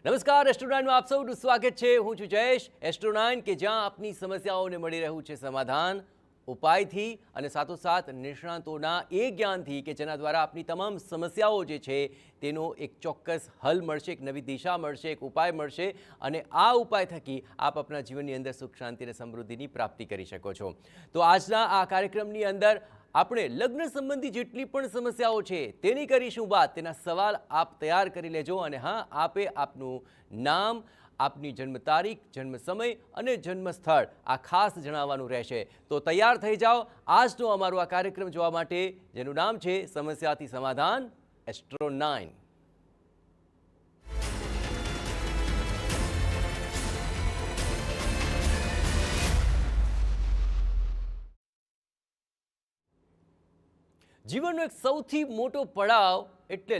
નમસ્કાર એસ્ટ્રો9માં આપ સૌનું સ્વાગત છે। હું છું જયેશ। એસ્ટ્રો9 કે જ્યાં આપની સમસ્યાઓને મળી રહ્યું છે સમાધાન ઉપાયથી અને સાથોસાથ નિષ્ણાતોના એ જ્ઞાનથી કે જેના દ્વારા આપની તમામ સમસ્યાઓ જે છે તેનો એક ચોક્કસ હલ મળશે, એક નવી દિશા મળશે, એક ઉપાય મળશે અને આ ઉપાય થકી આપ આપના જીવનની અંદર સુખ શાંતિ અને સમૃદ્ધિની પ્રાપ્તિ કરી શકો છો। તો આજના આ કાર્યક્રમની અંદર આપણે લગ્ન સંબંધી જેટલી પણ સમસ્યાઓ છે તેની કરીશું વાત। તેના સવાલ આપ તૈયાર કરી લેજો અને હા, આપે આપનું નામ, આપની જન્મ તારીખ, જન્મ સમય અને જન્મ સ્થળ આ ખાસ જણાવવાનું રહેશે। તો તૈયાર થઈ જાઓ આજનો અમારો આ કાર્યક્રમ જોવા માટે, જેનું નામ છે સમસ્યાથી સમાધાન એસ્ટ્રો9। જીવનનો એક સૌથી મોટો પડાવ એટલે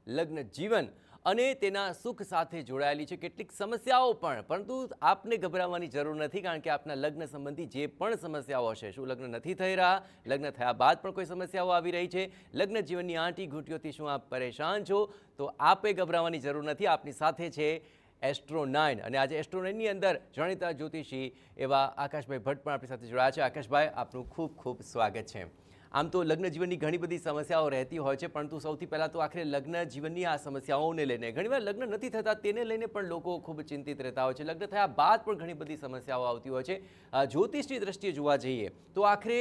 લગ્ન જીવન અને તેના સુખ સાથે જોડાયેલી છે કેટલીક સમસ્યાઓ પણ, પરંતુ આપને ગભરાવાની જરૂર નથી, કારણ કે આપના લગ્ન સંબંધી જે પણ સમસ્યાઓ હશે, શું લગ્ન નથી થઈ રહ્યા, લગ્ન થયા બાદ પણ કોઈ સમસ્યાઓ આવી રહી છે, લગ્ન જીવનની આંટી ઘૂંટીઓથી શું આપ પરેશાન છો, તો આપે ગભરાવાની જરૂર નથી। આપની સાથે છે એસ્ટ્રો9 અને આજે એસ્ટ્રો9ની અંદર જાણીતા જ્યોતિષી એવા આકાશભાઈ ભટ્ટ પણ આપણી સાથે જોડાયા છે। આકાશભાઈ, આપનું ખૂબ ખૂબ સ્વાગત છે। આમ તો લગ્ન જીવનની ઘણી બધી સમસ્યાઓ રહેતી હોય છે, પરંતુ સૌથી પહેલાં તો આખરે લગ્ન જીવનની આ સમસ્યાઓને લઈને, ઘણીવાર લગ્ન નથી થતા તેને લઈને પણ લોકો ખૂબ ચિંતિત રહેતા હોય છે, લગ્ન થયા બાદ પણ ઘણી બધી સમસ્યાઓ આવતી હોય છે। જ્યોતિષની દ્રષ્ટિએ જોવા જઈએ તો આખરે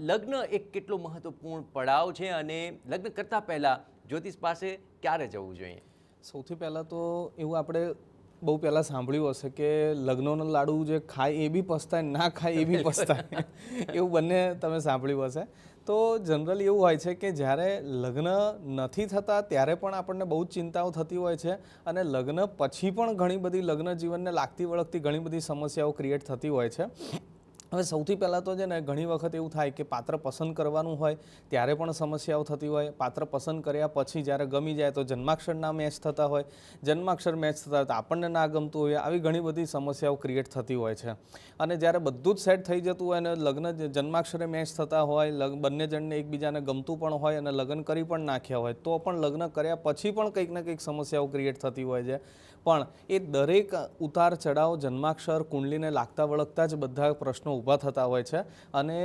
લગ્ન એક કેટલો મહત્વપૂર્ણ પડાવ છે અને લગ્ન કરતાં પહેલાં જ્યોતિષ પાસે ક્યારે જવું જોઈએ? સૌથી પહેલાં તો એવું આપણે બહુ પહેલાં સાંભળ્યું હશે કે લગ્નનો લાડુ જે ખાય એ બી પસ્તાય, ના ખાય એ બી પસ્તાય એવું બંને તમે સાંભળ્યું હશે। તો જનરલી એવું હોય છે કે જ્યારે લગ્ન નથી થતા ત્યારે પણ આપણને બહુ જ ચિંતાઓ થતી હોય છે અને લગ્ન પછી પણ ઘણી બધી લગ્ન જીવનને લાગતી વળગતી ઘણી બધી સમસ્યાઓ ક્રિએટ થતી હોય છે। હવે સૌથી પહેલાં તો છે ને, ઘણી વખત એવું થાય કે પાત્ર પસંદ કરવાનું હોય ત્યારે પણ સમસ્યાઓ થતી હોય, પાત્ર પસંદ કર્યા પછી જ્યારે ગમી જાય તો જન્માક્ષરના મેચ થતા હોય, જન્માક્ષર મેચ થતા હોય તો આપણને ના ગમતું હોય, આવી ઘણી બધી સમસ્યાઓ ક્રિએટ થતી હોય છે। અને જ્યારે બધું જ સેટ થઈ જતું હોય અને લગ્ન જન્માક્ષરે મેચ થતા હોય, બંને જણને એકબીજાને ગમતું પણ હોય અને લગ્ન કરી પણ નાખ્યા હોય, તો પણ લગ્ન કર્યા પછી પણ કંઈક ને કંઈક સમસ્યાઓ ક્રિએટ થતી હોય છે। પણ એ દરેક ઉતાર ચઢાવ જન્માક્ષર કુંડલીને લાગતા વળગતા જ બધા પ્રશ્નો ઊભા થતા હોય છે અને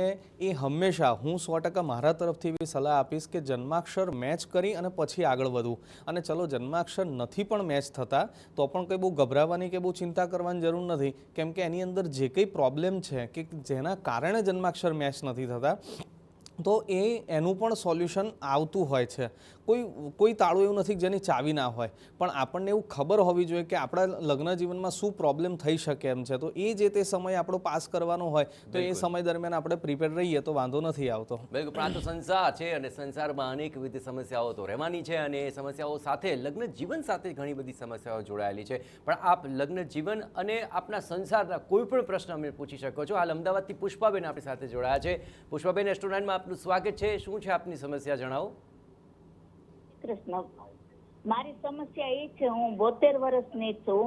એ હંમેશા હું 100% મારા તરફથી એવી સલાહ આપીશ કે જન્માક્ષર મેચ કરી અને પછી આગળ વધવું। અને ચલો જન્માક્ષર નથી પણ મેચ થતા તો પણ કંઈ બહુ ગભરાવાની કે બહુ ચિંતા કરવાની જરૂર નથી, કેમ કે એની અંદર જે કંઈ પ્રોબ્લેમ છે કે જેના કારણે જન્માક્ષર મેચ નથી થતા તો એનું પણ સોલ્યુશન આવતું હોય છે। કોઈ તાળું એવું નથી જેની ચાવી ના હોય, પણ આપણને એવું ખબર હોવી જોઈએ કે આપણા લગ્ન જીવનમાં શું પ્રોબ્લેમ થઈ શકે એમ છે, તો એ જે તે સમય આપણો પાસ કરવાનો હોય તો એ સમય દરમિયાન આપણે પ્રિપેર રહીએ તો વાંધો નથી આવતો। બિલકુલ, પણ આ તો સંસાર છે અને સંસારમાં અનેકવિધ સમસ્યાઓ તો રહેવાની છે અને એ સમસ્યાઓ સાથે લગ્ન જીવન સાથે ઘણી બધી સમસ્યાઓ જોડાયેલી છે। પણ આપ લગ્ન જીવન અને આપના સંસારના કોઈ પણ પ્રશ્ન અમને પૂછી શકો છો। હાલ અમદાવાદથી પુષ્પાબેન આપણી સાથે જોડાયા છે। પુષ્પાબેન, એસ્ટ્રો9માં આપનું સ્વાગત છે। શું છે આપની સમસ્યા, જણાવો। કૃષ્ણ, મારી સમસ્યા એ છે, હું 72 વર્ષની છું,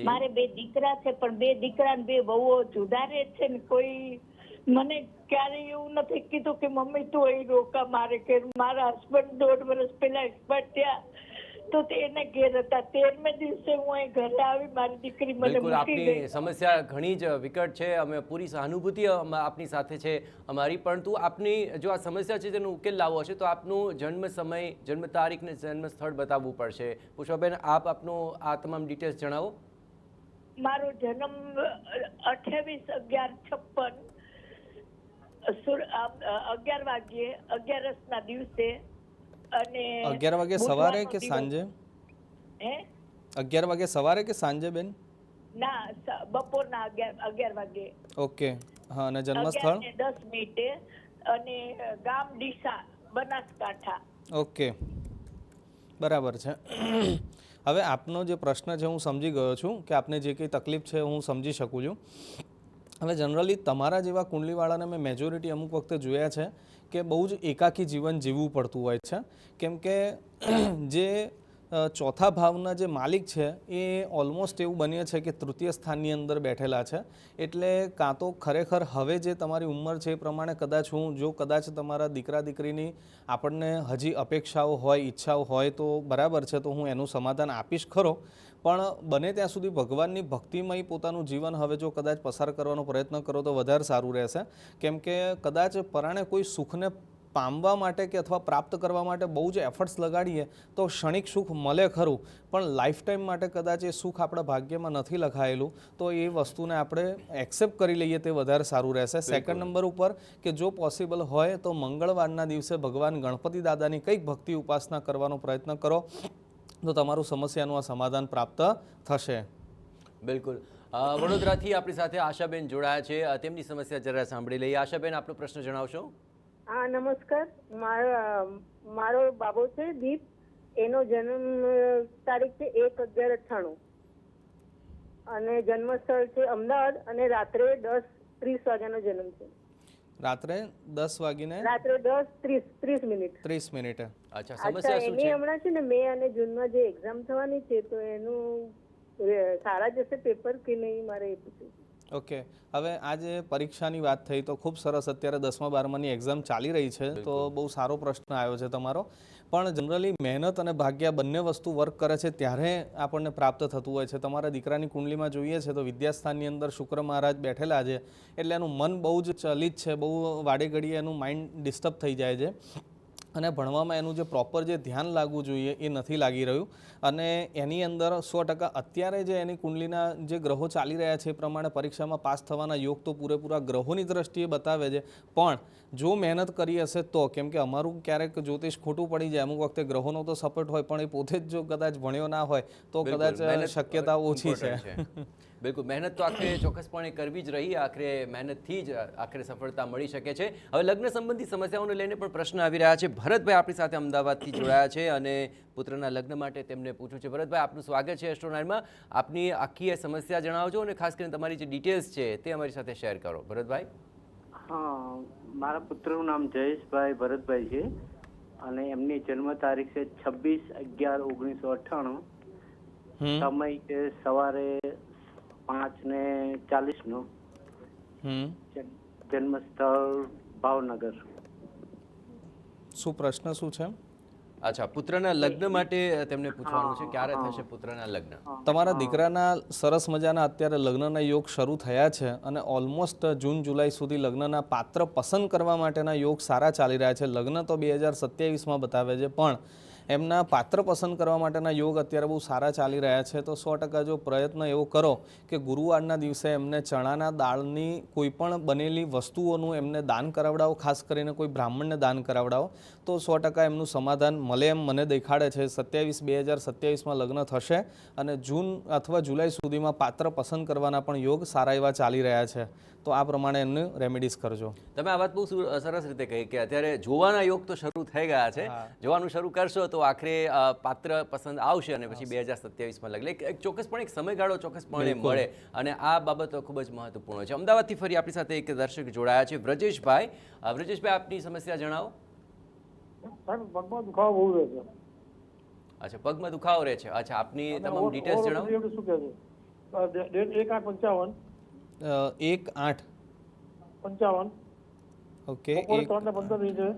મારે 2 દીકરા છે, પણ 2 દીકરા ને 2 વહુઓ જુદા રહે છે ને કોઈ મને ક્યારેય એવું નથી કીધું કે મમ્મી તું અહીં રોકા મારે કે મારા હસબન્ડ 1.5 વર્ષ પહેલા એક્સપાયર થયા તો એને ઘેર હતા, 13મે દિવસે હું અહીં ઘરે આવી, મારી દીકરી મને મૂકી આપની ગઈ। સમસ્યા ઘણી જ વિકટ છે, અમે પૂરી સહાનુભૂતિ આપની સાથે છે અમારી, પરંતુ આપની જો આ સમસ્યા છે તેનો ઉકેલ લાવવો હશે તો આપનું જન્મ સમય, જન્મ તારીખ ને જન્મ સ્થળ બતાવવું પડશે। પુષ્પાબેન, આપ આપનું આ તમામ ડિટેલ્સ જણાવો। મારો જન્મ 28/11/56 11 વાગ્યે 11 દિવસે અને 11 વાગે સવારે કે સાંજે? 11 વાગે સવારે કે સાંજે બેન? ના, બપોરના 11 વાગે। ઓકે, હા, અને જન્મ સ્થળ? 11:10 અને ગામ ડીસા, બનાસકાંઠા। ઓકે, બરાબર છે। હવે આપનો જે પ્રશ્ન છે હું સમજી ગયો છું કે આપને જે કંઈ તકલીફ છે હું સમજી શકું છું। હવે જનરલી તમારા જેવા કુંડલીવાળાને મેં મેજોરિટી અમુક વખતે જોયા છે કે બહુ જ એકાકી જીવન જીવવું પડતું હોય છે, કેમ કે જે ચોથા ભાવના જે માલિક છે એ ઓલમોસ્ટ એવું બને છે કે તૃતીય સ્થાનની અંદર બેઠેલા છે. એટલે કાં તો ખરેખર હવે જે તમારી ઉંમર છે એ પ્રમાણે કદાચ જો કદાચ તમારા દીકરા દીકરીની આપણને હજી અપેક્ષાઓ હોય, ઈચ્છાઓ હોય તો બરાબર છે, તો હું એનું સમાધાન આપીશ ખરો. પણ બને ત્યાં સુધી ભગવાનની ભક્તિમય પોતાનું જીવન હવે જો કદાચ પસાર કરવાનો પ્રયત્ન કરો તો વધારે સારું રહેશે. કેમ કે કદાચ પરાણે કોઈ સુખને પામવા માટે કે અથવા પ્રાપ્ત કરવા માટે બહુ જ એફર્ટ્સ લગાડીએ તો ક્ષણિક સુખ મળે ખરું, પણ લાઈફ ટાઈમ માટે કદાચ એ સુખ આપણા ભાગ્યમાં નથી લખાયેલું, તો એ વસ્તુને આપણે એક્સેપ્ટ કરી લઈએ તે વધારે સારું રહેશે. સેકન્ડ નંબર ઉપર કે જો પોસિબલ હોય તો મંગળવારના દિવસે ભગવાન ગણપતિ દાદાની કંઈક ભક્તિ ઉપાસના કરવાનો પ્રયત્ન કરો તો તમારું સમસ્યાનું આ સમાધાન પ્રાપ્ત થશે. બિલકુલ. વડોદરાથી આપણી સાથે આશાબેન જોડાયા છે. તેમની સમસ્યા જરા સાંભળી લઈએ. આશાબેન, આપનો પ્રશ્ન જણાવશો? હા, નમસ્કાર. મારો બાબો છે દીપ. એનો જન્મ તારીખ છે 1/11/98 અને જન્મ સ્થળ છે અમદાવાદ અને રાત્રે 10:30 વાગ્યાનો જન્મ છે. રાત્રે 10 વાગીને રાત્રે 10:30 મિનિટે. અચ્છા, અચ્છા, સમસ્યા શું એની છે? હમણાં છે ને મે અને જૂનમાં જે એક્ઝામ થવાની છે તો એનું સારા જશે પેપર કે નહીં, મારે એ પૂછવું છે. ઓકે, હવે આજે પરીક્ષાની વાત થઈ તો ખૂબ સરસ. અત્યારે 10મા 12માની એક્ઝામ ચાલી રહી છે તો બહુ સારો પ્રશ્ન આવ્યો છે તમારો. પણ જનરલી મહેનત અને ભાગ્ય બંને વસ્તુ વર્ક કરે છે ત્યારે આપણને પ્રાપ્ત થતું હોય છે. તમારા દીકરાની કુંડલીમાં જોઈએ છે તો વિદ્યાસ્થાનની અંદર શુક્ર મહારાજ બેઠેલા છે, એટલે એનું મન બહુ જ ચલિત છે, બહુ વાડે ઘડીએ એનું માઇન્ડ ડિસ્ટર્બ થઈ જાય છે અને ભણવામાં એનું જે પ્રોપર જે ધ્યાન લાગવું જોઈએ એ નથી લાગી રહ્યું. અને એની અંદર 100% અત્યારે જે એની કુંડલીના જે ગ્રહો ચાલી રહ્યા છે એ પ્રમાણે પરીક્ષામાં પાસ થવાના યોગ તો પૂરેપૂરા ગ્રહોની દ્રષ્ટિએ બતાવે છે. પણ જો મહેનત કરી હશે તો, કેમ કે અમારું ક્યારેક જ્યોતિષ ખોટું પડી જાય, અમુક વખતે ગ્રહોનો તો સપોર્ટ હોય પણ એ પોતે જ જો કદાચ ભણ્યો ના હોય તો કદાચ શક્યતા ઓછી છે. બિલકુલ, મહેનત તો આખરે ચોક્કસપણે કરવી જ રહી. આખરે મહેનતથી જ આખરે સફળતા મળી શકે છે. હવે લગ્ન સંબંધી સમસ્યાઓને લઈને પણ પ્રશ્ન આવી રહ્યા છે. ભરતભાઈ આપણી સાથે અમદાવાદથી જોડાયા છે અને પુત્રના લગ્ન માટે તેમને પૂછ્યું છે. ભરતભાઈ, આપનું સ્વાગત છે એસ્ટ્રોનાઇટમાં. આપની આખી સમસ્યા જણાવજો અને ખાસ કરીને તમારી જે ડિટેલ્સ છે તે અમારી સાથે શેર કરો. ભરતભાઈ. હા, મારા પુત્રનું નામ જયેશભાઈ ભરતભાઈ છે અને એમની જન્મ તારીખ છે 26/11/1998. સમય છે સવારે 5:40. જન્મ સ્થળ ભાવનગર. શું પ્રશ્ન શું છે? અચ્છા, પુત્રના લગ્ન માટે તેમને પૂછવાનું છે ક્યારે થશે પુત્રના લગ્ન. તમારા દીકરાના સરસ મજાના અત્યારે લગ્નના યોગ શરૂ થયા છે અને ઓલમોસ્ટ જૂન જુલાઈ સુધી લગ્નના પાત્ર પસંદ કરવા માટેના યોગ સારા ચાલી રહ્યા છે. લગ્ન તો 2027માં બતાવે છે, પણ એમના પાત્ર પસંદ કરવા માટેના યોગ અત્યારે બહુ સારા ચાલી રહ્યા છે. તો 100% જો પ્રયત્ન એવો કરો કે ગુરુવારના દિવસે એમને ચણાના દાળની કોઈ પણ બનેલી વસ્તુઓનું એમને દાન કરાવડાવો, ખાસ કરીને કોઈ બ્રાહ્મણને દાન કરાવડાવો તો 100% એમનું સમાધાન મળે એમ મને દેખાડે છે. 2027માં લગ્ન થશે અને જૂન અથવા જુલાઈ સુધીમાં પાત્ર પસંદ કરવાના પણ યોગ સારા એવા ચાલી રહ્યા છે. તો આ પ્રમાણે એમને રેમેડીઝ કરજો. તમે આ વાત બહુ સરસ રીતે કહી કે અત્યારે જોવાના યોગ તો શરૂ થઈ ગયા છે. જોવાનું શરૂ કરશો તો આખરે પાત્ર પસંદ આવશે અને પછી 2027માં લગ્ન. એક ચોક્કસપણે એક સમયગાળો ચોક્કસપણે મળે અને આ બાબત ખૂબ જ મહત્વપૂર્ણ છે. અમદાવાદથી ફરી આપણી સાથે એક દર્શક જોડાયા છે, વ્રજેશભાઈ. વ્રજેશભાઈ, આપની સમસ્યા જણાવો. પગમાં દુખાવો બહુ રહે છે. અચ્છા, પગમાં દુખાવો રહે છે. અચ્છા, આપની તમામ ડિટેલ્સ જણાવો. શું કહે છે? ડેટ 1/8/55. 1/8/55. ઓકે, 3:15 છે.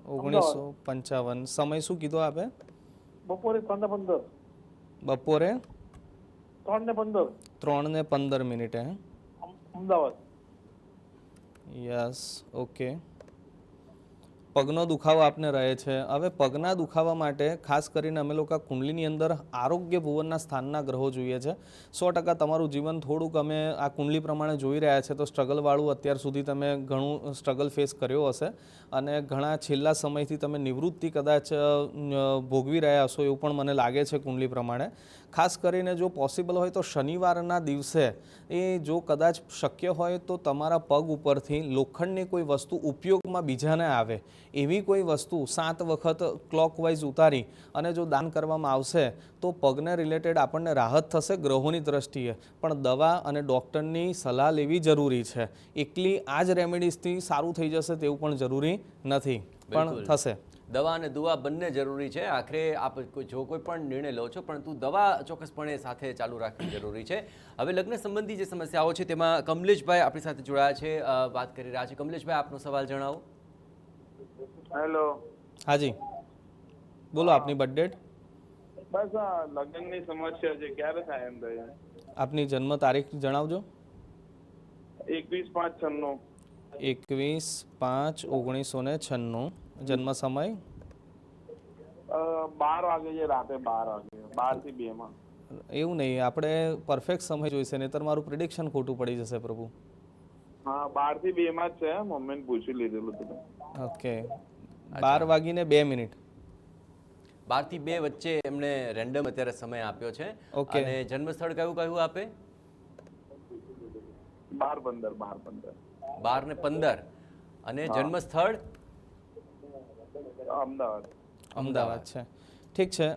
1955. સમય શું કીધો આપે? બપોરે 3:15. બપોરે 3:15. 3:15 અમદાવાદ. Yes, okay. પગનો દુખાવો આપને રહે છે. હવે પગના દુખાવા માટે ખાસ કરીને અમે લોકો કુંડલીની અંદર આરોગ્ય ભુવનના સ્થાનના ગ્રહો જોઈએ છે. 100% તમારું જીવન થોડુંક અમે આ કુંડલી પ્રમાણે જોઈ રહ્યા છે તો સ્ટ્રગલવાળું અત્યાર સુધી તમે ઘણું સ્ટ્રગલ ફેસ કર્યો હશે અને ઘણા છેલ્લા સમયથી તમે નિવૃત્તિ કદાચ ભોગવી રહ્યા હશો એવું પણ મને લાગે છે કુંડલી પ્રમાણે. ખાસ કરીને જો પોસિબલ હોય તો શનિવારના દિવસે એ જો કદાચ શક્ય હોય તો તમારા પગ ઉપરથી લોખંડની કોઈ વસ્તુ ઉપયોગમાં બીજાને આવે એવી કોઈ વસ્તુ 7 વખત ક્લોકવાઇઝ ઉતારી અને જો દાન કરવામાં આવશે તો પગને રિલેટેડ આપણને રાહત થશે ગ્રહોની દ્રષ્ટિએ. પણ દવા અને ડૉક્ટરની સલાહ લેવી જરૂરી છે. એકલી આ જ રેમેડીઝથી સારું થઈ જશે તેવું પણ જરૂરી નથી, પણ થશે. દવા અને દુઆ બંને જરૂરી છે. આખરે આપ જો કોઈ પણ નિર્ણય લો છો પરંતુ દવા ચોક્કસપણે સાથે ચાલુ રાખવી જરૂરી છે. હવે લગ્ન સંબંધી જે સમસ્યાઓ છે તેમાં કમલેશભાઈ આપણી સાથે જોડાયા છે, વાત કરી રહ્યા છે. કમલેશભાઈ, આપનો સવાલ જણાવો. હેલો. હાજી, બોલો આપની બર્થ ડેટ. બસ આ લગ્નની સમસ્યા છે, ક્યારે થાય એમ થાય. આપની જન્મ તારીખ જણાવજો. 21/5/96. 21/5/1996. જન્મ સમય 12 વાગે છે, રાતે 12 વાગે, 12 થી 2 માં. એવું નહીં, આપણે પરફેક્ટ સમય જોઈશે, નહીતર મારું પ્રિડિક્શન ખોટું પડી જશે પ્રભુ. હા, 12 થી 2 માં જ છે, મમ્મીને પૂછી લીધેલું હતું. ઓકે, 12:02. 12 થી 2 વચ્ચે એમને રેન્ડમ અત્યારે સમય આપ્યો છે. ઓકે. અને જન્મ સ્થળ કયું કયું આપે? 12-15. 12 ને 15. અને જન્મ સ્થળ અમદાવાદ. અમદાવાદ છે. ઠીક છે,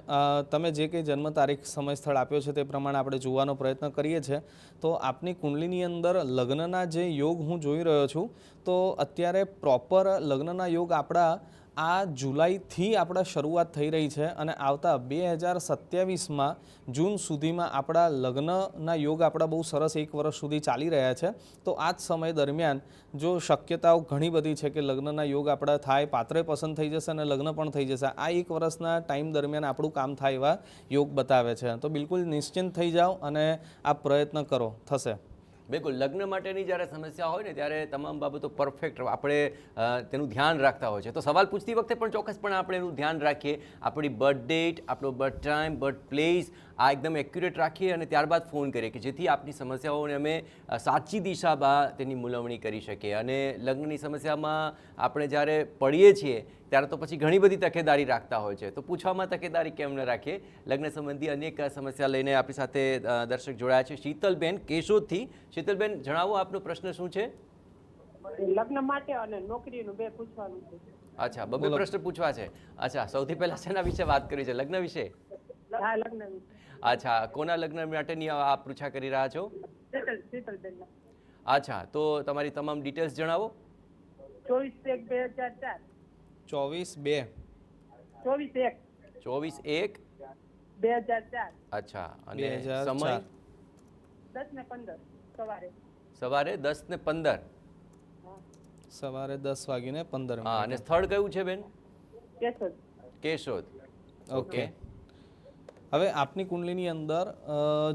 તમે જે કંઈ જન્મ તારીખ સમય સ્થળ આપ્યો છે તે પ્રમાણે આપણે જોવાનો પ્રયત્ન કરીએ છીએ. તો આપની કુંડલીની અંદર લગ્નના જે યોગ હું જોઈ રહ્યો છું, તો અત્યારે પ્રોપર લગ્નના યોગ આપણા આ જુલાઈથી આપણા શરૂઆત થઈ રહી છે અને આવતા 2027માં જૂન સુધીમાં આપણા લગ્નના યોગ આપણા બહુ સરસ 1 વર્ષ સુધી ચાલી રહ્યા છે. તો આ જ સમય દરમિયાન જો શક્યતાઓ ઘણી બધી છે કે લગ્નના યોગ આપણા થાય, પાત્રે પસંદ થઈ જશે અને લગ્ન પણ થઈ જશે. આ 1 વર્ષના ટાઈમ દરમિયાન આપણું કામ થાય એવા યોગ બતાવે છે. તો બિલકુલ નિશ્ચિંત થઈ જાઓ અને આ પ્રયત્ન કરો, થશે. બિલકુલ. લગ્ન માટેની જ્યારે સમસ્યા હોય ને ત્યારે તમામ બાબતો પરફેક્ટ આપણે તેનું ધ્યાન રાખતા હોય છે. તો સવાલ પૂછતી વખતે પણ ચોક્કસપણે આપણે એનું ધ્યાન રાખીએ. આપણી બર્થ ડેટ, આપણો બર્થ ટાઈમ, બર્થ પ્લેસ આ એકદમ એક્યુરેટ રાખીએ અને ત્યારબાદ ફોન કરીએ કે જેથી આપની સમસ્યાઓને અમે સાચી દિશામાં તેની મૂલવણી કરી શકીએ. અને લગ્નની સમસ્યામાં આપણે જ્યારે પડીએ છીએ ત્યારે તો પછી ઘણી બધી તકેદારી રાખતા હોય છે. તો પૂછવામાં તકેદારી કેમ ન રાખીએ? લગ્ન સંબંધી અનેક સમસ્યા લઈને આપણી સાથે દર્શક જોડાયા છે. શીતલબેન કેશોદથી. શીતલબેન, જણાવો આપનો પ્રશ્ન શું છે? લગ્ન માટે અને નોકરીનું બે પૂછવાનું છે. અચ્છા, બબે પ્રશ્ન પૂછવા છે. અચ્છા, સૌથી પહેલા શેના વિશે વાત કરી છે? લગ્ન વિશે? હા, લગ્ન વિશે. અચ્છા, કોના લગ્ન માટેની આપ પૃચ્છા કરી રહ્યા છો? શીતલબેનના. અચ્છા, તો તમારી તમામ ડિટેલ્સ જણાવો. 24/1/2004. 24/2. 24/1/2004. અચ્છા, અને 2004. સમય 10:15 સવારે. સવારે 10:15. સવારે 10:15. હા, અને સ્થળ કયું છે બેન? કેશોદ. કેશોદ. ઓકે. હવે આપની કુંડલીની અંદર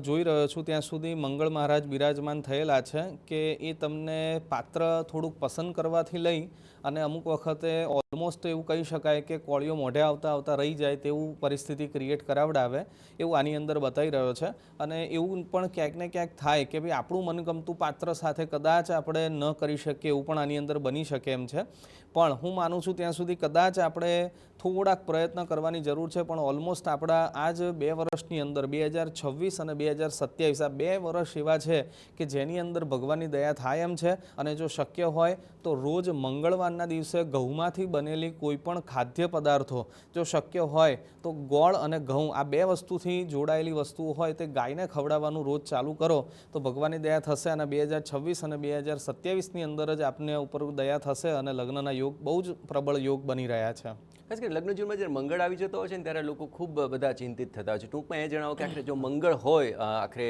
જોઈ રહ્યો છું ત્યાં સુધી મંગળ મહારાજ બિરાજમાન થયેલા છે કે એ તમને પાત્ર થોડુંક પસંદ કરવાથી લઈ અને અમુક વખતે ઓલમોસ્ટ એવું કહી શકાય કે કોળીઓ મોઢે આવતા આવતા રહી જાય તેવું પરિસ્થિતિ ક્રિએટ કરાવડાવે એવું આની અંદર બતાવી રહ્યો છે. અને એવું પણ ક્યાંક ને ક્યાંક થાય કે ભાઈ આપણું મનગમતું પાત્ર સાથે કદાચ આપણે ન કરી શકીએ એવું પણ આની અંદર બની શકે એમ છે. પણ હું માનું છું ત્યાં સુધી કદાચ આપણે થોડાક પ્રયત્ન કરવાની જરૂર છે. પણ ઓલમોસ્ટ આપણા આ જ 2 વર્ષની અંદર 2026 અને 2027 આ 2 વર્ષ એવા છે કે જેની અંદર ભગવાનની દયા થાય એમ છે. અને જો શક્ય હોય તો રોજ મંગળવારના દિવસે ઘઉંમાંથી બનેલી કોઈ પણ ખાદ્ય પદાર્થો જો શક્ય હોય તો ગોળ અને ઘઉં આ 2 વસ્તુથી જોડાયેલી વસ્તુઓ હોય તે ગાયને ખવડાવવાનું રોજ ચાલુ કરો તો ભગવાનની દયા થશે. અને 2026 અને 2027ની અંદર જ આપને ઉપર દયા થશે અને લગ્નના યોગ બહુ જ પ્રબળ યોગ બની રહ્યા છે. ખાસ કરીને લગ્ન જીવનમાં જ્યારે મંગળ આવી જતો હોય છે ને ત્યારે લોકો ખૂબ બધા ચિંતિત થતા હોય છે. ટૂંકમાં એ જણાવો કે આખરે જો મંગળ હોય આખરે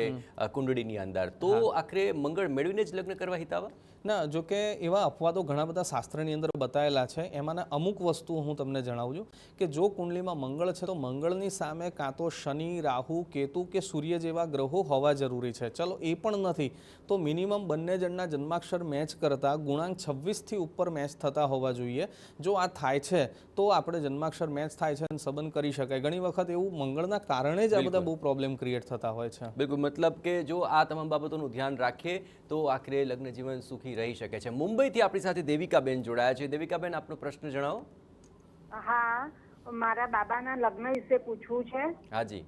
કુંડળીની અંદર તો આખરે મંગળ મેળવીને જ લગ્ન કરવા હિતાવા? ના, જો કે એવા અપવાદો ઘણા બધા શાસ્ત્રની અંદર બતાવેલા છે. એમાંના અમુક વસ્તુઓ હું તમને જણાવું છું કે જો કુંડલીમાં મંગળ છે તો મંગળની સામે કાં તો શનિ, રાહુ, કેતુ કે સૂર્ય જેવા ગ્રહો હોવા જરૂરી છે. ચલો એ પણ નથી તો મિનિમમ બંને જણના જન્માક્ષર મેચ કરતા ગુણાંક 26થી ઉપર મેચ થતા હોવા જોઈએ. જો આ થાય છે તો આપણે જન્માક્ષર મેચ થાય છે અને સંબંધ કરી શકાય. ઘણી વખત એવું મંગળના કારણે જ આ બધા બહુ પ્રોબ્લેમ ક્રિએટ થતા હોય છે. બિલકુલ. મતલબ કે જો આ તમામ બાબતોનું ધ્યાન રાખીએ તો આખરે લગ્ન જીવન સુખી રહી શકે છે. મુંબઈથી આપણી સાથે દેવિકાબેન જોડાયા છે. દેવિકાબેન, આપનો પ્રશ્ન જણાવો. હા, મારા બાબાના લગ્ન વિશે પૂછવું છે. હાજી.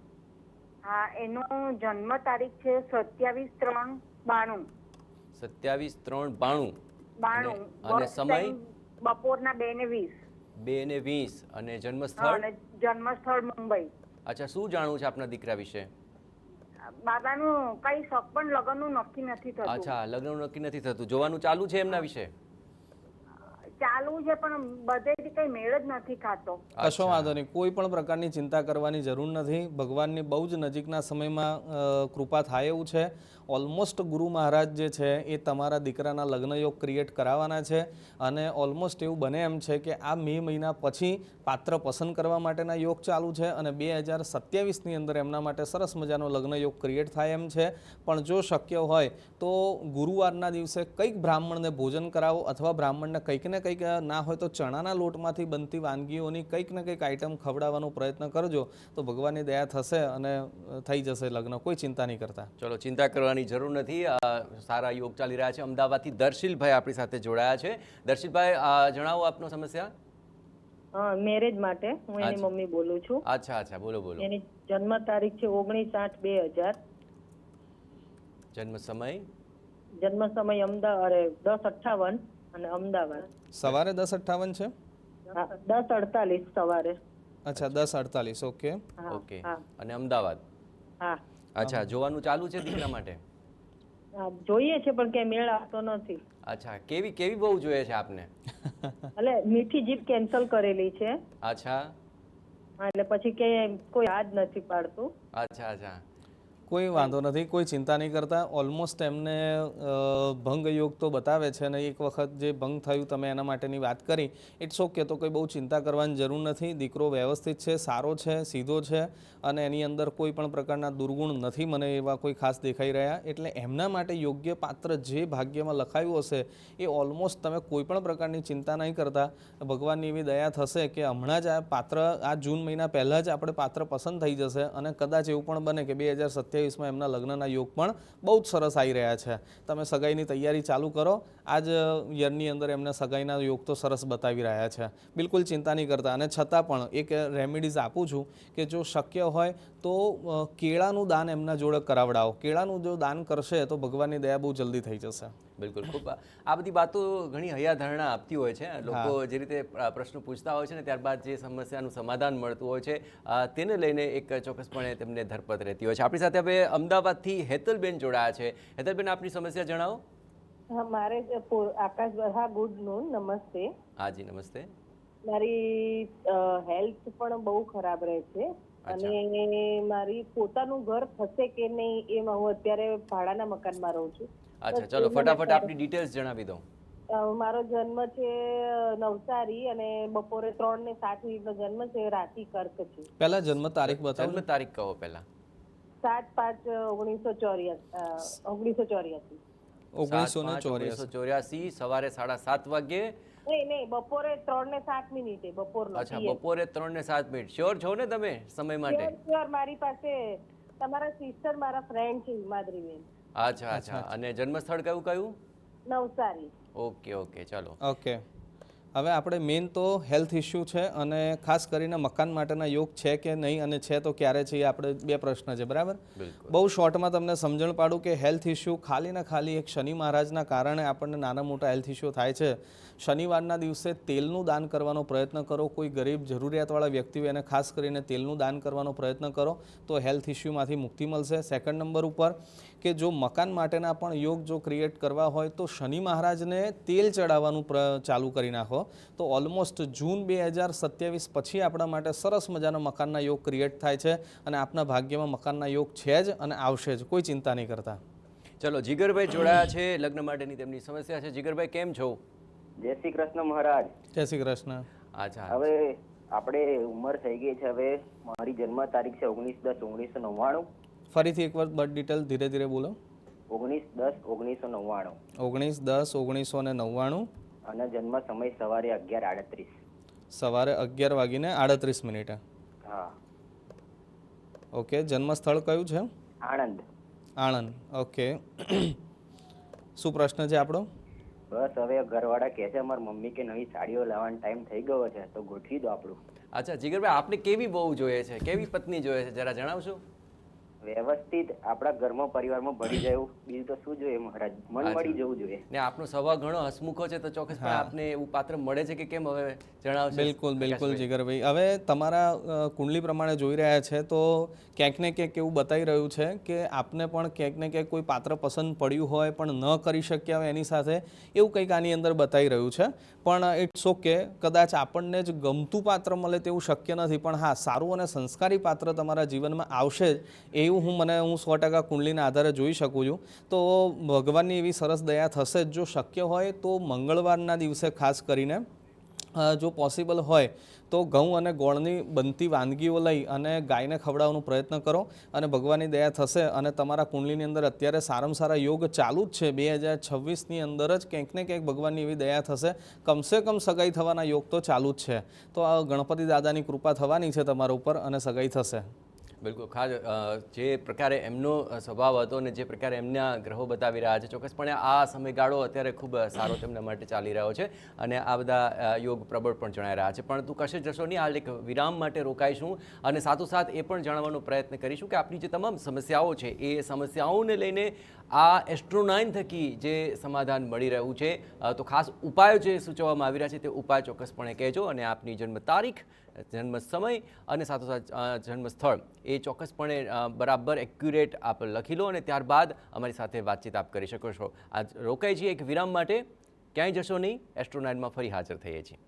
હા, એનો જન્મ તારીખ છે 27/3/92. 27/3/92. અને સમય બપોરના 2:20. 2:20. અને જન્મ સ્થળ? જન્મ સ્થળ મુંબઈ. અચ્છા, શું જાણવું છે આપના દીકરા વિશે? બાબાનું કઈ શોખ પણ લગ્નનું નક્કી નથી થતું. અચ્છા, લગ્નનું નક્કી નથી થતું. જોવાનું ચાલુ છે એમના વિશે? ચાલુ છે પણ બધેથી કઈ મેળ જ નથી ખાતો. કશો વાંધો નહીં, કોઈ પણ પ્રકારની ચિંતા કરવાની જરૂર નથી. ભગવાનની બહુ જ નજીકના સમયમાં કૃપા થાય એવું છે. ઓલમોસ્ટ ગુરુ મહારાજ જે છે એ તમારા દીકરાના લગ્ન યોગ ક્રિએટ કરાવવાના છે અને ઓલમોસ્ટ એવું બને એમ છે કે આ મે મહિના પછી પાત્ર પસંદ કરવા માટેના યોગ ચાલુ છે અને 2027ની અંદર એમના માટે સરસ મજાનો લગ્ન યોગ ક્રિએટ થાય એમ છે. પણ જો શક્ય હોય તો ગુરુવારના દિવસે કંઈક બ્રાહ્મણને ભોજન કરાવો અથવા બ્રાહ્મણને કંઈક ને કંઈક ના હોય તો ચણાના લોટમાંથી બનતી વાનગીઓની કંઈક ને કંઈક આઈટમ ખવડાવવાનો પ્રયત્ન કરજો તો ભગવાનની દયા થશે અને થઈ જશે લગ્ન. કોઈ ચિંતા નહીં કરતા. ચલો, ચિંતા કરવાની જરૂર નથી. સારા યોગ ચાલી રહ્યા છે. અમદાવાદથી દર્શિલભાઈ આપણી સાથે જોડાયા છે. દર્શિલભાઈ, જણાવો આપનો સમસ્યા. મેરેજ માટે હું એની મમ્મી બોલું છું. અચ્છા, બોલો. એની જન્મ તારીખ છે 19/8/2000. જન્મ સમય અમદાવાદ 10:58 અને અમદાવાદ. સવારે 10:58 છે? 10:48 સવારે. અચ્છા, 10:48. ઓકે. અને અમદાવાદ. હા. અચ્છા, જોવાનું ચાલુ છે દીકરા માટે? જોઈએ છે પણ ક્યાંય મેળ આવતો નથી. અચ્છા, કેવી બહુ જોઈએ છે આપને? એટલે મીઠી જીભ કેન્સલ કરેલી છે. અચ્છા. એટલે પછી કે કોઈ હાથ નથી પાડતું. અચ્છા. કોઈ વાંધો નથી, કોઈ ચિંતા નહીં કરતા. ઓલમોસ્ટ એમને ભંગ યોગ તો બતાવે છે અને એક વખત જે ભંગ થયું તમે એના માટેની વાત કરી, ઇટ્સ ઓકે. તો કોઈ બહુ ચિંતા કરવાની જરૂર નથી. દીકરો વ્યવસ્થિત છે, સારો છે, સીધો છે અને એની અંદર કોઈ પણ પ્રકારના દુર્ગુણ નથી મને એવા કોઈ ખાસ દેખાઈ રહ્યા. એટલે એમના માટે યોગ્ય પાત્ર જે ભાગ્યમાં લખાયું હશે એ ઓલમોસ્ટ તમે કોઈ પણ પ્રકારની ચિંતા નહીં કરતા. ભગવાનની એવી દયા થશે કે હમણાં જ આ પાત્ર આ જૂન મહિના પહેલાં જ આપણે પાત્ર પસંદ થઈ જશે અને કદાચ એવું પણ બને કે 2027માં એમના લગ્નના યોગ પણ બહુ જ સરસ આવી રહ્યા છે. તમે સગાઈની તૈયારી ચાલુ કરો. આ જ યરની અંદર એમને સગાઈના યોગ તો સરસ બતાવી રહ્યા છે. બિલકુલ ચિંતા નહીં કરતા. અને છતાં પણ એક રેમેડીઝ આપું છું કે જો શક્ય હોય તો કેળાનું દાન એમના જોડે કરાવડાવો. કેળાનું જો દાન કરશે તો ભગવાનની દયા બહુ જલ્દી થઈ જશે. બિલકુલ. ખૂબ આ બધી વાતો ઘણી હૈયાધારણા આપતી હોય છે. લોકો જે રીતે પ્રશ્નો પૂછતા હોય છે ને ત્યારબાદ જે સમસ્યાનું સમાધાન મળતું હોય છે તેને લઈને એક ચોક્કસપણે તેમને ધરપત રહેતી હોય છે. આપણી સાથે હવે અમદાવાદથી હેતલબેન જોડાયા છે. હેતલબેન, આપની સમસ્યા જણાવો. મારે આકાશ, ગુડ નૂન, નમસ્તે. હાજી, નમસ્તે. મારી હેલ્થ પણ બહુ ખરાબ રહે છે અને મારી પોતાનું ઘર થશે કે નહીં એમાં હું અત્યારે ભાડાના મકાનમાં રહું છું. અચ્છા, ચલો ફટાફટ આપની ડિટેલ્સ જણાવી દો. મારો જન્મ છે નવસારી અને બપોરે 3:07 જન્મ છે. રાશિ કર્ક છે. પહેલા જન્મ તારીખ બતાવો. જન્મ તારીખ કહો પહેલા. 7/5/1984. 1984 સવારે 7:30 વાગ્યે. નહીં, બપોરે 3:07 બપોરનો. અચ્છા, બપોરે 3:07. શ્યોર છો ને તમે સમય માટે? શ્યોર. મારી પાસે તમારા સિસ્ટર મારા ફ્રેન્ડ છે હિમાદ્રીબેન. અચ્છા. અને જન્મ સ્થળ કયું? નવસારી. ઓકે, ચલો. ઓકે. હવે આપણે મેઇન તો હેલ્થ ઇશ્યુ છે અને ખાસ કરીને મકાન માટેના યોગ છે કે નહીં અને છે તો ક્યારે છે એ આપણે બે પ્રશ્ન છે, બરાબર? બહુ શોર્ટમાં તમને સમજણ પાડું કે હેલ્થ ઇશ્યુ ખાલી ને ખાલી એક શનિ મહારાજના કારણે આપણને નાના મોટા હેલ્થ ઇશ્યુ થાય છે. શનિવારના દિવસે તેલનું દાન કરવાનો પ્રયત્ન કરો. કોઈ ગરીબ જરૂરિયાતવાળા વ્યક્તિ હોય એને ખાસ કરીને તેલનું દાન કરવાનો પ્રયત્ન કરો તો હેલ્થ ઇશ્યુમાંથી મુક્તિ મળશે. સેકન્ડ નંબર ઉપર કે જો મકાન માટેના પણ યોગ જો ક્રિએટ કરવા હોય તો શનિ મહારાજને તેલ ચડાવવાનું ચાલુ કરી નાખો તો ઓલમોસ્ટ જૂન 2027 પછી આપણા માટે સરસ મજાના મકાનના યોગ ક્રિએટ થાય છે અને આપના ભાગ્યમાં મકાનના યોગ છે જ અને આવશે જ. કોઈ ચિંતા નહીં કરતા. ચલો, જીગરભાઈ જોડાયા છે. લગ્ન માટેની તેમની સમસ્યા છે. જીગરભાઈ, કેમ છો? જય શ્રી કૃષ્ણ મહારાજ. જય શ્રી કૃષ્ણ. અચ્છા. હવે આપણે ઉંમર થઈ ગઈ છે. હવે મારી જન્મ તારીખ છે 19/10/1999. ફરીથી એકવાર બર્થ ડિટેલ ધીરે ધીરે બોલો. 19/10/1999. 19/10/1999. અને જન્મ સમય સવારે 11:38. સવારે 11:38. હા. ઓકે. જન્મ સ્થળ કયું છે? આણંદ. આણંદ. ઓકે. શું પ્રશ્ન છે આપણો? બસ હવે ઘરવાળા કહે છે મારી મમ્મી કે નવી સાડીઓ લાવવાનો ટાઈમ થઈ ગયો છે તો ગોઠવી દો આપણું. અચ્છા, જીગરભાઈ, આપને કેવી બહુ જોઈએ છે? કેવી પત્ની જોઈએ છે? જરા જણાવશો. વ્યવસ્થિત આપણા ઘરમાં પરિવારમાં ભળી જાય એવું બીજું તો શું જોઈએ મહારાજ? મન મળી જવું જોઈએ. ને આપનો સ્વભાવ ઘણો હસમુખો છે, તો ચોક્કસપણે આપને એવું પાત્ર મળે છે કે કેમ, હવે જણાવશો? બિલકુલ બિલકુલ જીગરભાઈ. હવે તમારા કુંડલી પ્રમાણે જોઈ રહ્યા છે તો ક્યાંક ને ક્યાંક એવું બતાવી રહ્યું છે કે આપને પણ ક્યાંક ને ક્યાંક કોઈ પાત્ર પસંદ પડ્યું હોય પણ ન કરી શક્યા હોય એની સાથે એવું કંઈક આની અંદર બતાવી રહ્યું છે. પણ ઇટ્સ ઓકે, કદાચ આપણને જ ગમતું પાત્ર મળે તેવું શક્ય નથી, પણ હા, સારું અને સંસ્કારી પાત્ર તમારા જીવનમાં આવશે જ એવું હું 100% કુંડલીના આધારે જોઈ શકું છું. તો ભગવાનની એવી સરસ દયા થશે જ. જો શક્ય હોય તો મંગળવારના દિવસે ખાસ કરીને જો પોસિબલ હોય તો ઘઉં અને ગોળની બનતી વાનગીઓ લઈ અને ગાયને ખવડાવવાનો પ્રયત્ન કરો અને ભગવાનની દયા થશે. અને તમારા કુંડલીની અંદર અત્યારે સારામાં સારા યોગ ચાલુ જ છે. 2026ની અંદર જ ક્યાંક ને ક્યાંક ભગવાનની એવી દયા થશે. કમસે કમ સગાઈ થવાના યોગ તો ચાલુ જ છે. તો આ ગણપતિ દાદાની કૃપા થવાની છે તમારા ઉપર અને સગાઈ થશે. બિલકુલ. ખાસ જે પ્રકારે એમનો સ્વભાવ હતો અને જે પ્રકારે એમના ગ્રહો બતાવી રહ્યા છે, ચોક્કસપણે આ સમયગાળો અત્યારે ખૂબ સારો તેમના માટે ચાલી રહ્યો છે અને આ બધા યોગ પ્રબળ પણ જણાઈ રહ્યા છે. પરંતુ કશે જશો નહીં, હાલ એક વિરામ માટે રોકાઈશું અને સાથોસાથ એ પણ જાણવાનો પ્રયત્ન કરીશું કે આપની જે તમામ સમસ્યાઓ છે એ સમસ્યાઓને લઈને આ એસ્ટ્રો9 થકી જે સમાધાન મળી રહ્યું છે, તો ખાસ ઉપાયો જે સૂચવવામાં આવી રહ્યા છે તે ઉપાય ચોક્કસપણે કહેજો અને આપની જન્મ તારીખ, જન્મ સમય અને સાથોસાથ જન્મ સ્થળ એ ચોક્કસપણે બરાબર એક્યુરેટ આપ લખી લો અને ત્યારબાદ અમારી સાથે વાતચીત આપ કરી શકો છો. આજ રોકાઈ છીએ એક વિરામ માટે, ક્યાંય જશો નહીં. એસ્ટ્રો9માં ફરી હાજર થઈએ છીએ.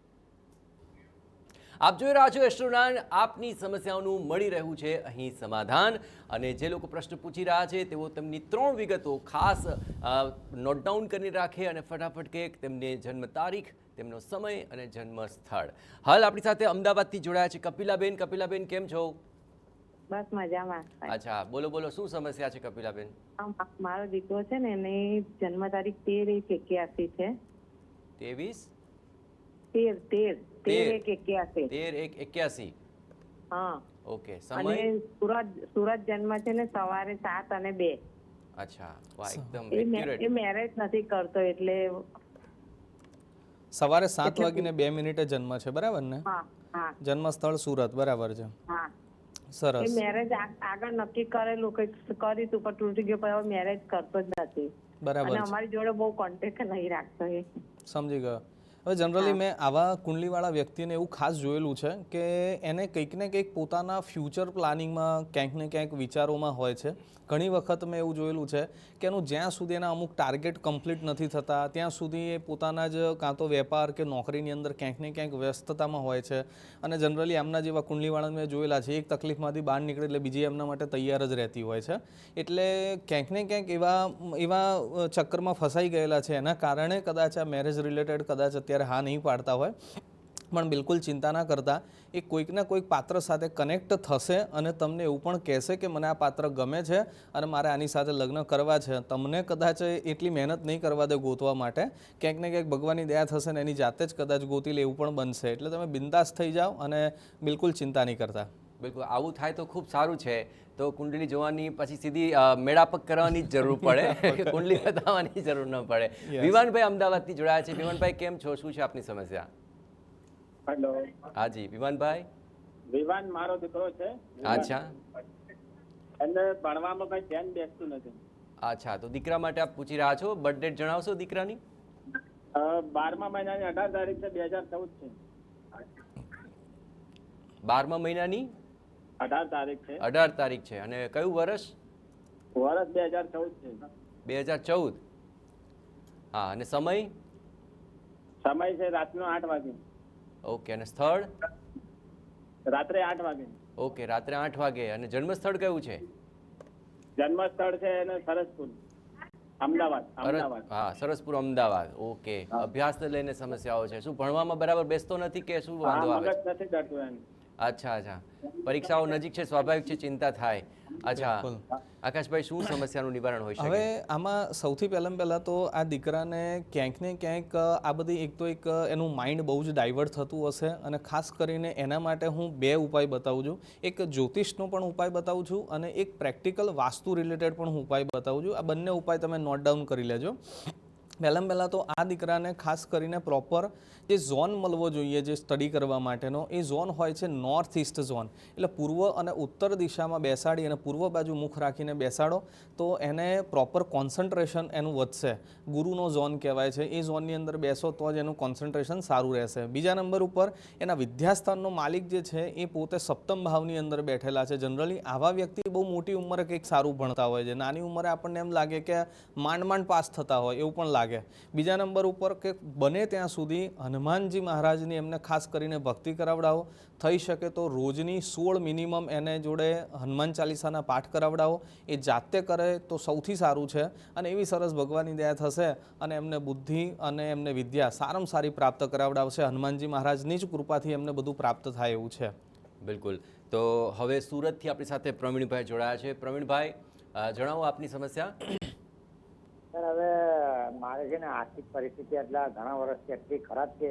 આપ જોઈ રહ્યા છો એસ્ટ્રો9. આપની સમસ્યાઓનું મળી રહ્યું છે અહીં સમાધાન. અને જે લોકો પ્રશ્ન પૂછી રહ્યા છે તેઓ તેમની 3 વિગતો ખાસ નોટ ડાઉન કરી રાખે અને ફટાફટ કે તેમને જન્મ તારીખ, તેમનો સમય અને જન્મ સ્થળ. હાલ આપણી સાથે અમદાવાદથી જોડાયા છે કપિલાબેન. કપિલાબેન, કેમ છો? બસ મજામાં. અચ્છા, બોલો બોલો, શું સમસ્યા છે કપિલાબેન? મારો દીકરો છે ને, એની જન્મ તારીખ 13/1/81 છે. 13/1/81. હા, ઓકે. અને સમય? સુરત જન્મ છે ને, સવારે 7 અને 2. અચ્છા, વાહ, એકદમ એ એક્યુરેટ. મેરેજ નથી કરતો એટલે સવારે 7:02 જન્મ છે, બરાબર ને? હા હા. જન્મ સ્થળ સુરત, બરાબર છે. હા, સરસ. એ મેરેજ આગળ નક્કી કરેલું કંઈક કરીશું પણ તૂટી ગયો, પણ હવે મેરેજ કરતો જ નથી. બરાબર. અને અમારી જોડે બહુ કોન્ટેક્ટ નહીં રાખતો એ. સમજી ગયો. હવે જનરલી મેં આવા કુંડલીવાળા વ્યક્તિને એવું ખાસ જોયેલું છે કે એને કંઈક ને કંઈક પોતાના ફ્યુચર પ્લાનિંગમાં ક્યાંક ને ક્યાંક વિચારોમાં હોય છે. ઘણી વખત મેં એવું જોયેલું છે કે એનું જ્યાં સુધી એના અમુક ટાર્ગેટ કમ્પ્લીટ નથી થતા ત્યાં સુધી એ પોતાના જ કાં તો વેપાર કે નોકરીની અંદર ક્યાંક ને ક્યાંક વ્યસ્તતામાં હોય છે. અને જનરલી આમના જેવા કુંડલીવાળાને મેં જોયેલા છે, એક તકલીફમાંથી બહાર નીકળે એટલે બીજી એમના માટે તૈયાર જ રહેતી હોય છે. એટલે ક્યાંક ને ક્યાંક એવા ચક્કરમાં ફસાઈ ગયેલા છે. એના કારણે કદાચ આ મેરેજ રિલેટેડ કદાચ અત્યારે હા નહીં પાડતા હોય. પણ બિલકુલ ચિંતા ના કરતા, એ કોઈકના કોઈક પાત્ર સાથે કનેક્ટ થશે અને તમને એવું પણ કહેશે કે મને આ પાત્ર ગમે છે અને મારે આની સાથે લગ્ન કરવા છે. તમને કદાચ એટલી મહેનત નહીં કરવા દે ગોતવા માટે, ક્યાંક ને ક્યાંક ભગવાનની દયા થશે ને એની જાતે જ કદાચ ગોતી લે એવું પણ બનશે. એટલે તમે બિંદાસ થઈ જાઓ અને બિલકુલ ચિંતા નહીં કરતા. બિલકુલ, આવું થાય તો ખૂબ સારું છે. તો કુંડલી જોવાની પછી સીધી મેળાપક કરવાની જ જરૂર પડે, કુંડલી બતાવવાની જરૂર ન પડે. વિવાનભાઈ અમદાવાદથી જોડાયા છે. વિવાનભાઈ, કેમ છો? શું છે આપની સમસ્યા? હેલો. હાજી વિવાનભાઈ. વિવાન મારો દીકરો છે. અચ્છા. એને ભણવામાં કઈ ધ્યાન બેસતું નથી. અચ્છા, તો દીકરા માટે આપ પૂછી રહ્યા છો. બર્થ ડેટ જણાવશો દીકરાની? 12મા મહિનાની 18 તારીખ છે, 2014 છે. 12મા મહિનાની 18 તારીખ છે. 18 તારીખ છે. અને કયું વર્ષ? વર્ષ 2014 છે. 2014. હા, અને સમય? સમય છે રાતનો 8 વાગે. ઓકે. અને સ્થળ? રાત્રે 8 વાગે. ઓકે, રાત્રે 8 વાગે. અને જન્મ સ્થળ કયું છે? જન્મ સ્થળ છે એને સરસપુર, અમદાવાદ. હા, સરસપુર, અમદાવાદ. ઓકે. અભ્યાસને લઈને સમસ્યાઓ છે. શું ભણવામાં બરાબર બેસતો નથી કે શું વાંધો આવે છે? નથી કરતું એમ. અચ્છા. પરીક્ષાઓ નજીક છે, સ્વાભાવિક છે, ચિંતા થાય. અચ્છા, આકાશભાઈ, શું સમસ્યાનું નિવારણ હોઈ શકે? હવે આમાં સૌથી પહેલાં તો આ દીકરાને ક્યાંક ને ક્યાંક આ બધી એક એનું માઇન્ડ બહુ જ ડાયવર્ટ થતું હશે. અને ખાસ કરીને એના માટે હું 2 ઉપાય બતાવું છું. એક જ્યોતિષનો પણ ઉપાય બતાવું છું અને એક પ્રેક્ટિકલ વાસ્તુ રિલેટેડ પણ હું ઉપાય બતાવું છું. આ બંને ઉપાય તમે નોટ ડાઉન કરી લેજો. પહેલાં તો આ દીકરાને ખાસ કરીને પ્રોપર જે ઝોન મળવો જોઈએ જે સ્ટડી કરવા માટેનો એ ઝોન હોય છે નોર્થ ઇસ્ટ ઝોન, એટલે પૂર્વ અને ઉત્તર દિશામાં બેસાડી અને પૂર્વ બાજુ મુખ રાખીને બેસાડો તો એને પ્રોપર કોન્સન્ટ્રેશન એનું વધશે. ગુરુનો ઝોન કહેવાય છે, એ ઝોનની અંદર બેસો તો જ એનું કોન્સન્ટ્રેશન સારું રહેશે. બીજા નંબર ઉપર એના વિદ્યાસ્થાનનો માલિક જે છે એ પોતે સપ્તમ ભાવની અંદર બેઠેલા છે. જનરલી આવા વ્યક્તિ બહુ મોટી ઉંમરે કંઈક સારું ભણતા હોય છે, નાની ઉંમરે આપણને એમ લાગે કે માંડ પાસ થતા હોય એવું પણ લાગે. બીજા નંબર ઉપર કે બને ત્યાં સુધી હનુમાનજી મહારાજની એમને ખાસ કરીને ભક્તિ કરાવડાવો. થઈ શકે તો રોજની 16 મિનિમમ એને જોડે હનુમાન ચાલીસાના પાઠ કરાવડાવો. એ જાતે કરે તો સૌથી સારું છે અને એવી સરસ ભગવાનની દયા થશે અને એમને બુદ્ધિ અને એમને વિદ્યા સારામાં સારી પ્રાપ્ત કરાવડાવશે. હનુમાનજી મહારાજની જ કૃપાથી એમને બધું પ્રાપ્ત થાય એવું છે. બિલકુલ. તો હવે સુરતથી આપણી સાથે પ્રવીણભાઈ જોડાયા છે. પ્રવીણભાઈ, જણાવો આપની સમસ્યા. સર, હવે મારે છે ને આર્થિક પરિસ્થિતિ એટલા ઘણા વર્ષથી એટલી ખરાબ છે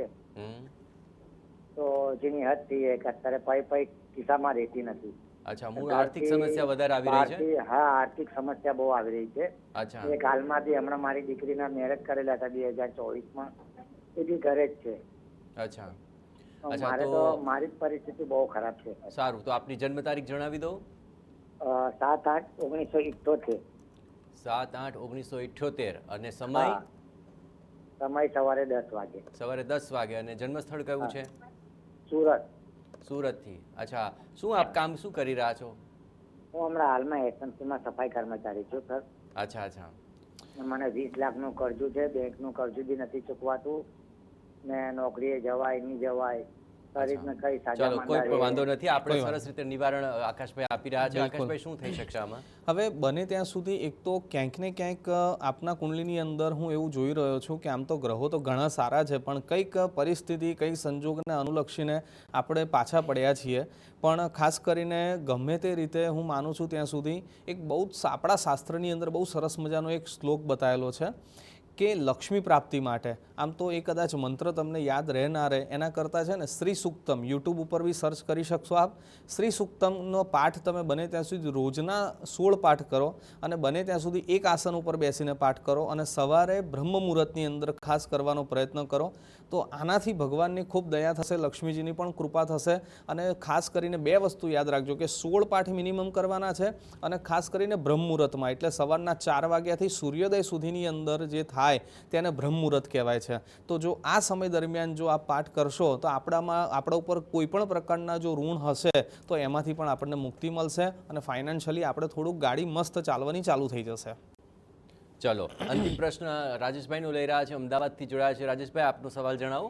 તો જેની હદ થઈ કે અત્યારે પૈ ખિસ્સામાં રહેતી નથી. અચ્છા, મૂળ આર્થિક સમસ્યા વધારે આવી રહી છે. હા, આર્થિક સમસ્યા બહુ આવી રહી છે. અચ્છા. એક હાલમાંથી હમણાં મારી દીકરીના મેરેજ કરેલા હતા 2024માં, એ બી ઘરે જ છે. અચ્છા. મારે તો મારી પરિસ્થિતિ બહુ ખરાબ છે. સારું, તો આપની જન્મ તારીખ જણાવી દો. 7/8/1978. 7/8/1978. અને સમય? સમય સવારે 10 વાગે. સવારે 10 વાગે. અને જન્મ સ્થળ કયું છે? સુરત. સુરતથી. અચ્છા, શું આપ કામ શું કરી રહ્યા છો? હું હમણાં હાલમાં એસએમસીમાં સફાઈ કર્મચારી છું સર. અચ્છા અચ્છા. મને 20 લાખનું કરજું છે, બેંકનું કરજું બી નથી ચૂકવાતું ને નોકરીએ જવાય નહીં જવાય. ચાલો, કોઈ પણ વાંધો નથી. આપણે સરસ રીતે નિવારણ આકાશભાઈ આપી રહ્યા છે. આકાશભાઈ, શું થઈ શકશે આમાં? હવે બને ત્યાં સુધી એક તો ક્યાંક ને ક્યાંક આપના કુંડલીની અંદર હું એવું જોઈ રહ્યો છું કે આમ તો ગ્રહો તો ઘણા સારા છે, પણ કંઈક પરિસ્થિતિ કંઈક સંજોગને અનુલક્ષીને આપણે પાછા પડ્યા છીએ. પણ ખાસ કરીને ગમે તે રીતે હું માનું છું ત્યાં સુધી એક બહુ જ આપણા શાસ્ત્રની અંદર બહુ સરસ મજાનો એક શ્લોક બતાવેલો છે કે લક્ષ્મી પ્રાપ્તિ માટે. આમ તો એ કદાચ મંત્ર તમને યાદ રહે ના રહે એના કરતાં છે ને શ્રી સુક્તમ યુટ્યુબ ઉપર બી સર્ચ કરી શકશો આપ. શ્રી સુક્તમનો પાઠ તમે બને ત્યાં સુધી રોજના 16 પાઠ કરો અને બને ત્યાં સુધી એક આસન ઉપર બેસીને પાઠ કરો અને સવારે બ્રહ્મ મુહૂર્તની અંદર ખાસ કરવાનો પ્રયત્ન કરો. તો આનાથી ભગવાનની ખૂબ દયા થશે, લક્ષ્મીજીની પણ કૃપા થશે. અને ખાસ કરીને 2 વસ્તુ યાદ રાખજો કે 16 પાઠ મિનિમમ કરવાના છે અને ખાસ કરીને બ્રહ્મ મુહૂર્તમાં, એટલે સવારના 4 વાગ્યાથી સૂર્યોદય સુધીની અંદર જે થાય તેને બ્રહ્મ મુહૂર્ત કહેવાય છે. તો જો આ સમય દરમિયાન જો આપ પાઠ કરશો તો આપણા ઉપર કોઈ પણ પ્રકારના જો ઋણ હશે તો એમાંથી પણ આપણને મુક્તિ મળશે અને ફાઇનાન્શિયલી આપણે થોડુંક ગાડી મસ્ત ચાલવાની ચાલુ થઈ જશે. ચલો, અંતિમ પ્રશ્ન રાજેશભાઈનો લઈ રહ્યા છે, અમદાવાદથી જોડાયા છે. રાજેશભાઈ, આપનો સવાલ જણાવો.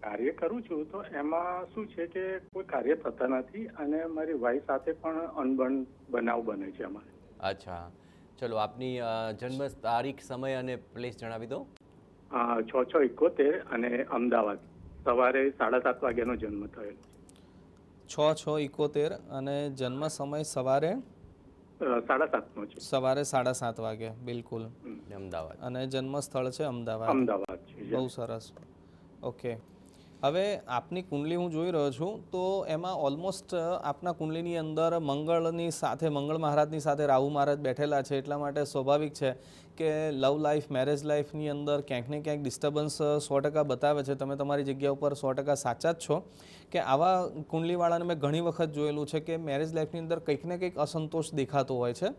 કાર્ય કરું છું તો એમાં શું છે કે કોઈ કાર્ય થતા નથી અને મારી વાઈફ સાથે પણ અનબન બનાવ બને છે અમારે. અચ્છા, ચલો આપની જન્મ તારીખ, સમય અને પ્લેસ જણાવી દો. 6/6/71 અને અમદાવાદ. સવારે 7:30 વાગ્યાનો જન્મ થયેલો. 6/6/71 અને જન્મ સમય સવારે 7:30 છે. સવારે 7:30 વાગે. બિલકુલ. અમદાવાદ. અને જન્મ સ્થળ છે અમદાવાદ. અમદાવાદ છે. બહુ સરસ. ઓકે, હવે આપની કુંડલી હું જોઈ રહ્યો છું તો એમાં ઓલમોસ્ટ આપના કુંડલીની અંદર મંગળની સાથે, મંગળ મહારાજની સાથે રાહુ મહારાજ બેઠેલા છે. એટલા માટે સ્વાભાવિક છે કે લવ લાઈફ, મેરેજ લાઈફની અંદર ક્યાંક ને ક્યાંક ડિસ્ટર્બન્સ 100% બતાવે છે. તમે તમારી જગ્યા ઉપર 100% સાચા જ છો કે આવા કુંડલીવાળાને મેં ઘણી વખત જોયેલું છે કે મેરેજ લાઈફની અંદર કંઈક ને કંઈક અસંતોષ દેખાતો હોય છે.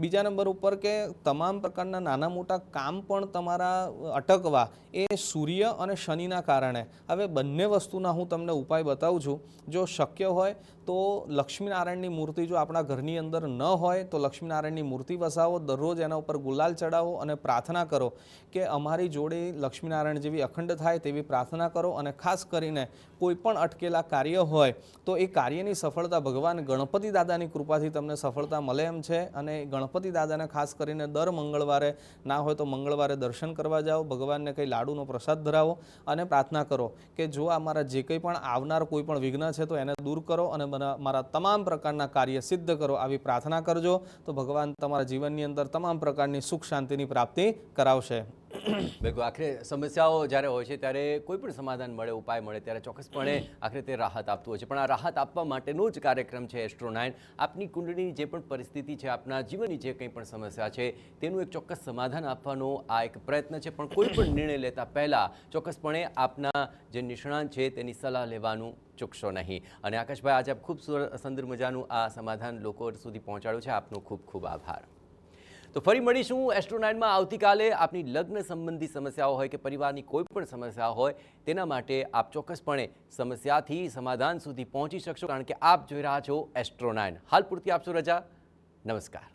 બીજા નંબર ઉપર કે તમામ પ્રકારના નાના મોટા કામ પણ તમારા અટકવા એ સૂર્ય અને શનિના કારણે. હવે બંને વસ્તુના હું તમને ઉપાય બતાવું છું. જો શક્ય હોય તો લક્ષ્મીનારાયણની મૂર્તિ જો આપણા ઘરની અંદર ન હોય તો લક્ષ્મીનારાયણની મૂર્તિ વસાવો, દરરોજ એના ઉપર ગુલાલ ચડાવો અને પ્રાર્થના કરો કે અમારી જોડે લક્ષ્મીનારાયણ જેવી અખંડ થાય તેવી પ્રાર્થના કરો. અને ખાસ કરીને કોઈ પણ અટકેલા કાર્ય હોય તો એ કાર્યની સફળતા ભગવાન ગણપતિ દાદાની કૃપાથી તમને સફળતા મળે એમ છે. અને ગણપતિ દાદાને ખાસ કરીને દર મંગળવારે, ના હોય તો મંગળવારે દર્શન કરવા જાઓ, ભગવાનને કંઈ લાડુનો પ્રસાદ ધરાવો અને પ્રાર્થના કરો કે જો આ મારા જે કંઈ પણ આવનાર કોઈ પણ વિઘ્ન છે તો એને દૂર કરો અને મારા તમામ પ્રકારના કાર્ય સિદ્ધ કરો. આવી પ્રાર્થના કરજો તો ભગવાન તમારા જીવનની અંદર તમામ પ્રકારની સુખ શાંતિની પ્રાપ્તિ કરાવશે. બિલકુલ, આખરે સમસ્યાઓ જ્યારે હોય છે ત્યારે કોઈ પણ સમાધાન મળે, ઉપાય મળે ત્યારે ચોક્કસપણે આખરે તે રાહત આપતું હોય છે. પણ આ રાહત આપવા માટેનો જ કાર્યક્રમ છે એસ્ટ્રો 9. આપની કુંડળીની જે પણ પરિસ્થિતિ છે, આપના જીવનની જે કંઈ પણ સમસ્યા છે તેનું એક ચોક્કસ સમાધાન આપવાનો આ એક પ્રયત્ન છે. પણ કોઈ પણ નિર્ણય લેતા પહેલાં ચોક્કસપણે આપના જે નિષ્ણાંત છે તેની સલાહ લેવાનું ચૂકશો નહીં. અને આકાશભાઈ, આજે આપ ખૂબ સુંદર મજાનું આ સમાધાન લોકો સુધી પહોંચાડ્યું છે. આપનો ખૂબ ખૂબ આભાર. તો ફરી મળીશું એસ્ટ્રો 9માં આવતીકાલે. આપની લગ્ન સંબંધી સમસ્યાઓ હોય કે પરિવારની કોઈ પણ સમસ્યા હોય તેના માટે આપ ચોક્કસપણે સમસ્યાથી સમાધાન સુધી પહોંચી શકશો, કારણ કે આપ જોઈ રહ્યા છો એસ્ટ્રો 9. હાલ પૂરતી આપશો રજા. નમસ્કાર.